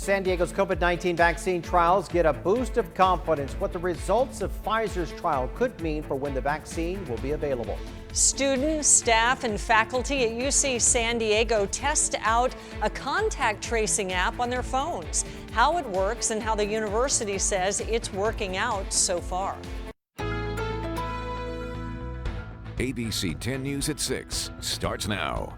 San Diego's COVID-19 vaccine trials get a boost of confidence. What the results of Pfizer's trial could mean for when the vaccine will be available. Students, staff, and faculty at UC San Diego test out a contact tracing app on their phones. How it works and how the university says it's working out so far. ABC 10 News at 6 starts now.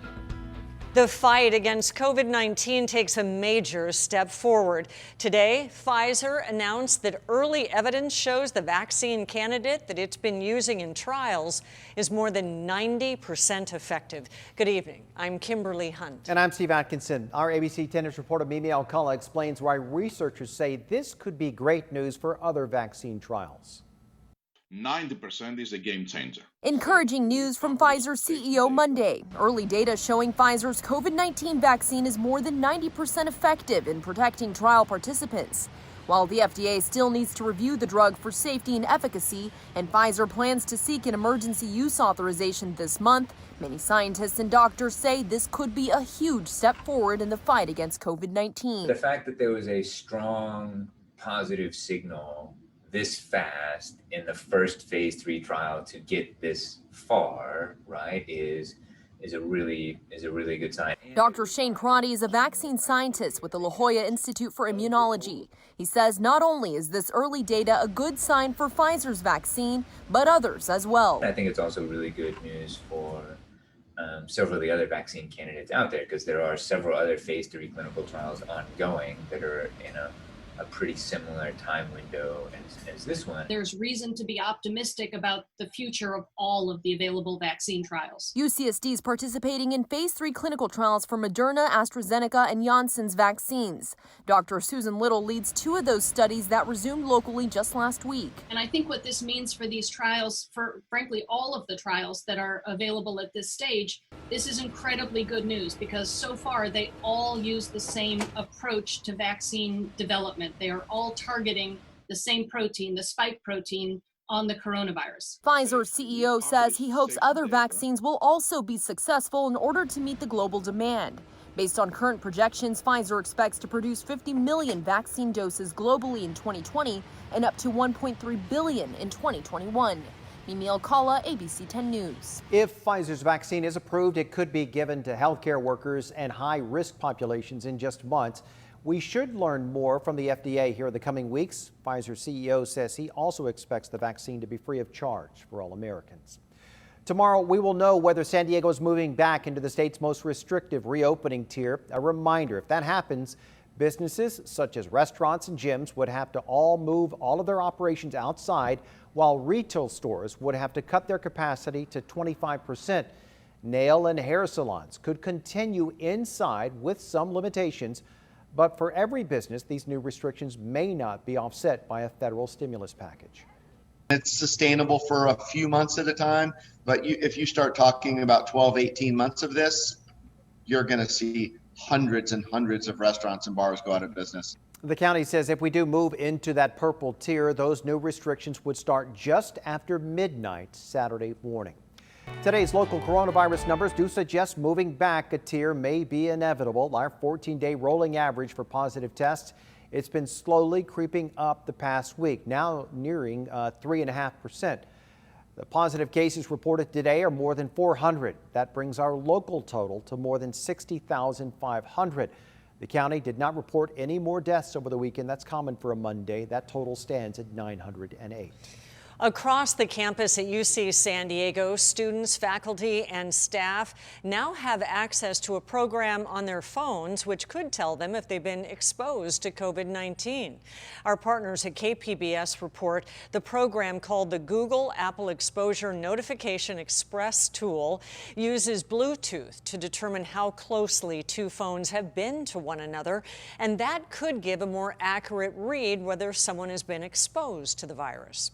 The fight against COVID-19 takes a major step forward. Today, Pfizer announced that early evidence shows the vaccine candidate that it's been using in trials is more than 90% effective. Good evening. I'm Kimberly Hunt. And I'm Steve Atkinson. Our ABC 10 News reporter Mimi Alcala explains why researchers say this could be great news for other vaccine trials. 90% is a game changer. Encouraging news from Pfizer CEO Monday. Early data showing Pfizer's COVID-19 vaccine is more than 90% effective in protecting trial participants. While the FDA still needs to review the drug for safety and efficacy, and Pfizer plans to seek an emergency use authorization this month, many scientists and doctors say this could be a huge step forward in the fight against COVID-19. The fact that there was a strong positive signal this fast in the first phase 3 trial to get this far, right, is a really good sign. Dr. Shane Crotty is a vaccine scientist with the La Jolla Institute for Immunology. He says not only is this early data a good sign for Pfizer's vaccine, but others as well. I think it's also really good news for several of the other vaccine candidates out there, because there are several other phase 3 clinical trials ongoing that are in a pretty similar time window as this one. There's reason to be optimistic about the future of all of the available vaccine trials. UCSD is participating in phase 3 clinical trials for Moderna, AstraZeneca, and Janssen's vaccines. Dr. Susan Little leads 2 of those studies that resumed locally just last week. And I think what this means for these trials, for frankly all of the trials that are available at this stage, this is incredibly good news, because so far they all use the same approach to vaccine development. They are all targeting the same protein, the spike protein, on the coronavirus. Pfizer CEO says he hopes other vaccines will also be successful in order to meet the global demand. Based on current projections, Pfizer expects to produce 50 million vaccine doses globally in 2020 and up to 1.3 billion in 2021. Mimi Alcala, ABC 10 News. If Pfizer's vaccine is approved, it could be given to healthcare workers and high-risk populations in just months. We should learn more from the FDA here in the coming weeks. Pfizer CEO says he also expects the vaccine to be free of charge for all Americans. Tomorrow, we will know whether San Diego is moving back into the state's most restrictive reopening tier. A reminder, if that happens, businesses such as restaurants and gyms would have to all move all of their operations outside, while retail stores would have to cut their capacity to 25%. Nail and hair salons could continue inside with some limitations, but for every business, these new restrictions may not be offset by a federal stimulus package. It's sustainable for a few months at a time, but if you start talking about 12, 18 months of this, you're going to see hundreds and hundreds of restaurants and bars go out of business. The county says if we do move into that purple tier, those new restrictions would start just after midnight Saturday morning. Today's local coronavirus numbers do suggest moving back a tier may be inevitable. Our 14-day rolling average for positive tests, it's been slowly creeping up the past week, now nearing 3.5%. The positive cases reported today are more than 400. That brings our local total to more than 60,500. The county did not report any more deaths over the weekend. That's common for a Monday. That total stands at 908. Across the campus at UC San Diego, students, faculty, and staff now have access to a program on their phones which could tell them if they've been exposed to COVID-19. Our partners at KPBS report the program, called the Google Apple Exposure Notification Express tool, uses Bluetooth to determine how closely 2 phones have been to one another, and that could give a more accurate read whether someone has been exposed to the virus.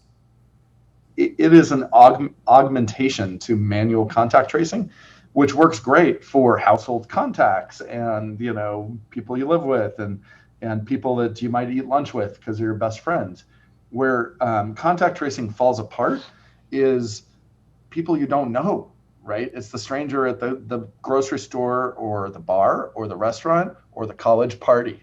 It is an augmentation to manual contact tracing, which works great for household contacts and, people you live with and people that you might eat lunch with because they're your best friends. Where contact tracing falls apart is people you don't know, right? It's the stranger at the grocery store or the bar or the restaurant or the college party.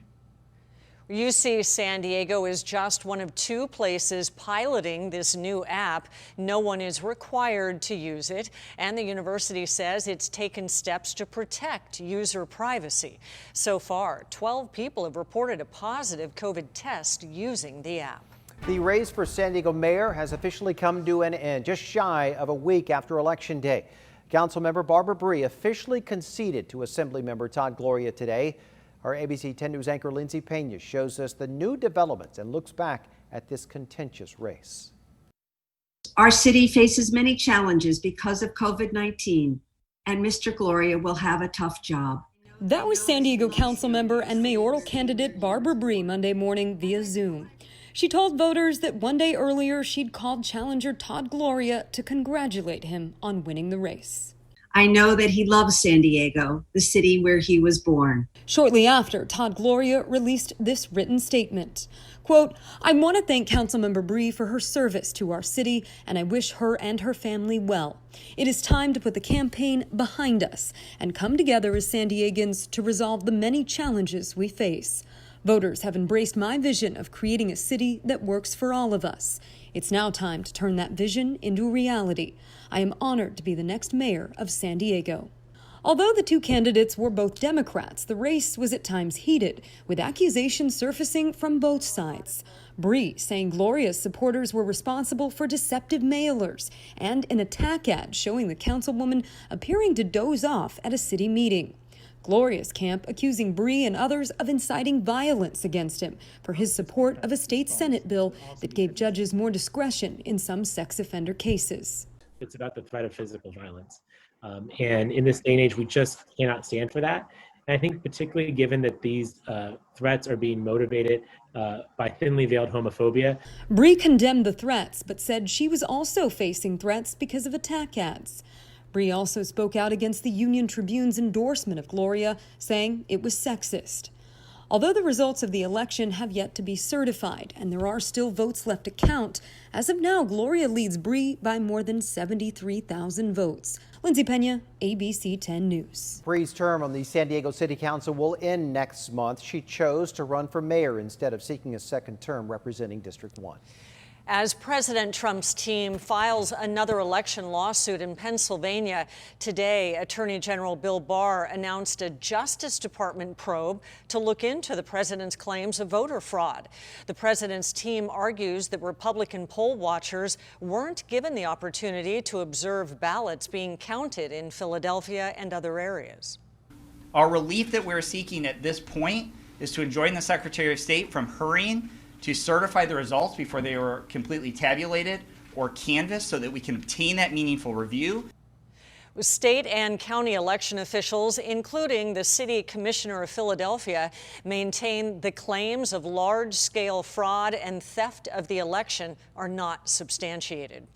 UC San Diego is just one of 2 places piloting this new app. No one is required to use it, and the university says it's taken steps to protect user privacy. So far, 12 people have reported a positive COVID test using the app. The race for San Diego mayor has officially come to an end just shy of a week after Election Day. Councilmember Barbara Bree officially conceded to Assemblymember Todd Gloria today. Our ABC 10 News anchor Lindsay Pena shows us the new developments and looks back at this contentious race. Our city faces many challenges because of COVID-19, and Mr. Gloria will have a tough job. That was San Diego Councilmember and mayoral candidate Barbara Bree Monday morning via Zoom. She told voters that one day earlier she'd called challenger Todd Gloria to congratulate him on winning the race. I know that he loves San Diego, the city where he was born. Shortly after, Todd Gloria released this written statement. Quote, I want to thank Councilmember Bree for her service to our city, and I wish her and her family well. It is time to put the campaign behind us and come together as San Diegans to resolve the many challenges we face. Voters have embraced my vision of creating a city that works for all of us. It's now time to turn that vision into reality. I am honored to be the next mayor of San Diego. Although the 2 candidates were both Democrats, the race was at times heated, with accusations surfacing from both sides. Bree saying Gloria's supporters were responsible for deceptive mailers and an attack ad showing the councilwoman appearing to doze off at a city meeting. Gloria's camp accusing Bree and others of inciting violence against him for his support of a state Senate bill that gave judges more discretion in some sex offender cases. It's about the threat of physical violence. And in this day and age, we just cannot stand for that. And I think particularly given that these threats are being motivated by thinly veiled homophobia. Bree condemned the threats, but said she was also facing threats because of attack ads. Bree also spoke out against the Union Tribune's endorsement of Gloria, saying it was sexist. Although the results of the election have yet to be certified and there are still votes left to count, as of now, Gloria leads Bree by more than 73,000 votes. Lindsay Pena, ABC 10 News. Bree's term on the San Diego City Council will end next month. She chose to run for mayor instead of seeking a second term representing District 1. As President Trump's team files another election lawsuit in Pennsylvania, today Attorney General Bill Barr announced a Justice Department probe to look into the president's claims of voter fraud. The president's team argues that Republican poll watchers weren't given the opportunity to observe ballots being counted in Philadelphia and other areas. Our relief that we're seeking at this point is to enjoin the Secretary of State from hurrying to certify the results before they were completely tabulated or canvassed so that we can obtain that meaningful review. State and county election officials, including the city commissioner of Philadelphia, maintain the claims of large-scale fraud and theft of the election are not substantiated.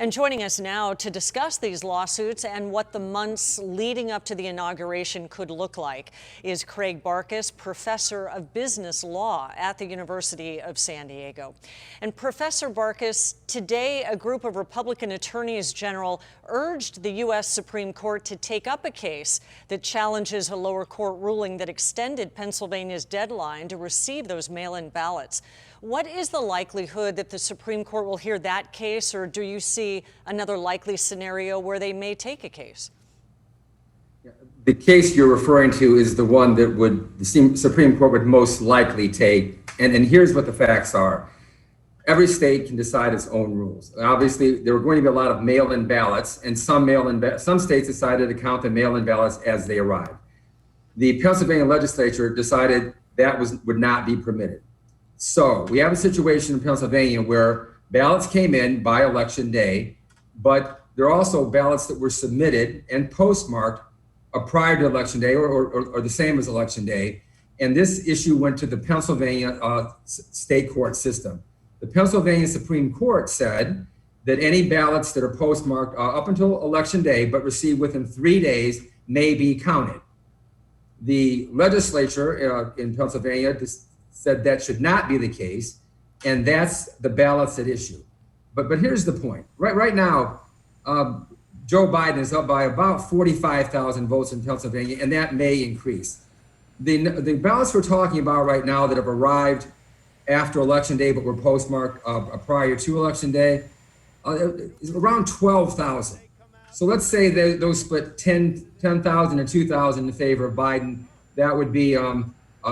And joining us now to discuss these lawsuits and what the months leading up to the inauguration could look like is Craig Barkas, professor of business law at the University of San Diego. And Professor Barkas, today a group of Republican attorneys general urged the U.S. Supreme Court to take up a case that challenges a lower court ruling that extended Pennsylvania's deadline to receive those mail-in ballots. What is the likelihood that the Supreme Court will hear that case, or do you see another likely scenario where they may take a case? The case you're referring to is the one that the Supreme Court would most likely take, and here's what the facts are. Every state can decide its own rules. Obviously, there were going to be a lot of mail-in ballots, and some states decided to count the mail-in ballots as they arrived. The Pennsylvania legislature decided that would not be permitted. So we have a situation in Pennsylvania where ballots came in by election day, but there are also ballots that were submitted and postmarked prior to election day or the same as election day. And this issue went to the Pennsylvania state court system. The Pennsylvania Supreme Court said that any ballots that are postmarked up until election day but received within 3 days may be counted. The legislature in Pennsylvania said that should not be the case, and that's the ballots at issue. But here's the point. Right now, Joe Biden is up by about 45,000 votes in Pennsylvania, and that may increase. the ballots we're talking about right now that have arrived after Election Day but were postmarked prior to Election Day is around 12,000. So let's say those split 10,000 or 2,000 in favor of Biden. That would be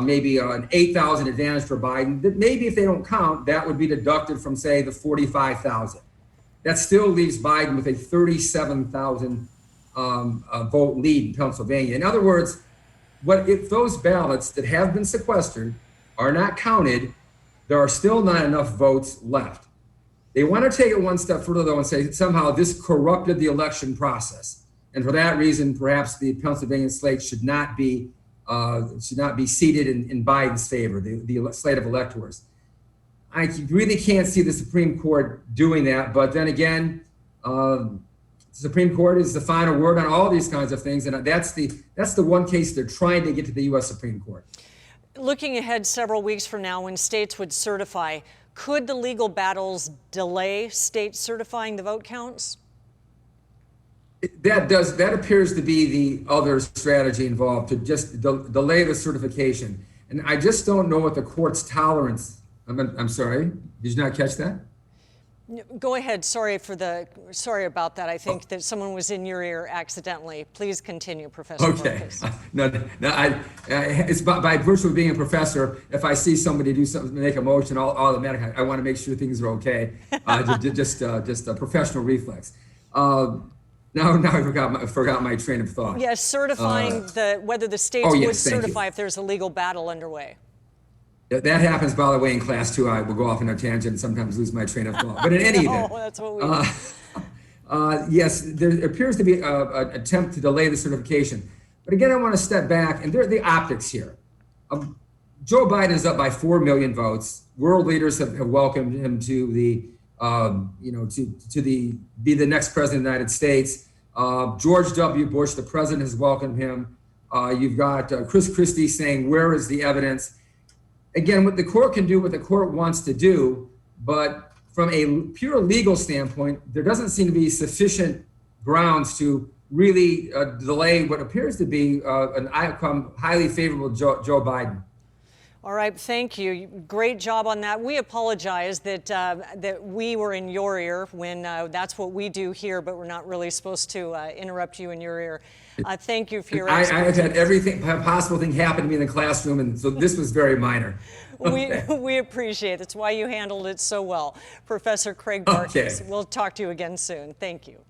maybe an 8,000 advantage for Biden. Maybe if they don't count, that would be deducted from, say, the 45,000. That still leaves Biden with a 37,000 vote lead in Pennsylvania. In other words, if those ballots that have been sequestered are not counted, there are still not enough votes left. They want to take it one step further, though, and say somehow this corrupted the election process. And for that reason, perhaps the Pennsylvania slate should not be seated in Biden's favor, the slate of electors. I really can't see the Supreme Court doing that. But then again, the Supreme Court is the final word on all these kinds of things. And that's the one case they're trying to get to the U.S. Supreme Court. Looking ahead several weeks from now when states would certify, could the legal battles delay states certifying the vote counts? That appears to be the other strategy involved, to just delay the certification. And I just don't know what the court's tolerance. I'm sorry, did you not catch that? Go ahead. Sorry about that. I think that someone was in your ear accidentally. Please continue, Professor. Okay. It's by virtue of being a professor. If I see somebody do something, make a motion, automatically, I want to make sure things are okay. Just a professional reflex. Now I forgot my train of thought. Yes, certifying whether the states would certify if there's a legal battle underway. That happens, by the way, in class too. I will go off on a tangent and sometimes lose my train of thought. But in any event, that's what we yes, there appears to be an attempt to delay the certification. But again, I want to step back, and there are the optics here. Joe Biden is up by 4 million votes. World leaders have welcomed him to be the next president of the United States. George W. Bush, the president, has welcomed him. You've got Chris Christie saying, "Where is the evidence?" Again, what the court can do, what the court wants to do, but from a pure legal standpoint, there doesn't seem to be sufficient grounds to really delay what appears to be an outcome highly favorable to Joe Biden. All right, thank you. Great job on that. We apologize that we were in your ear when that's what we do here, but we're not really supposed to interrupt you in your ear. Thank you for your I've had everything possible thing happen to me in the classroom, and so this was very minor. We appreciate it. That's why you handled it so well. Professor Craig Barkis, we'll talk to you again soon. Thank you.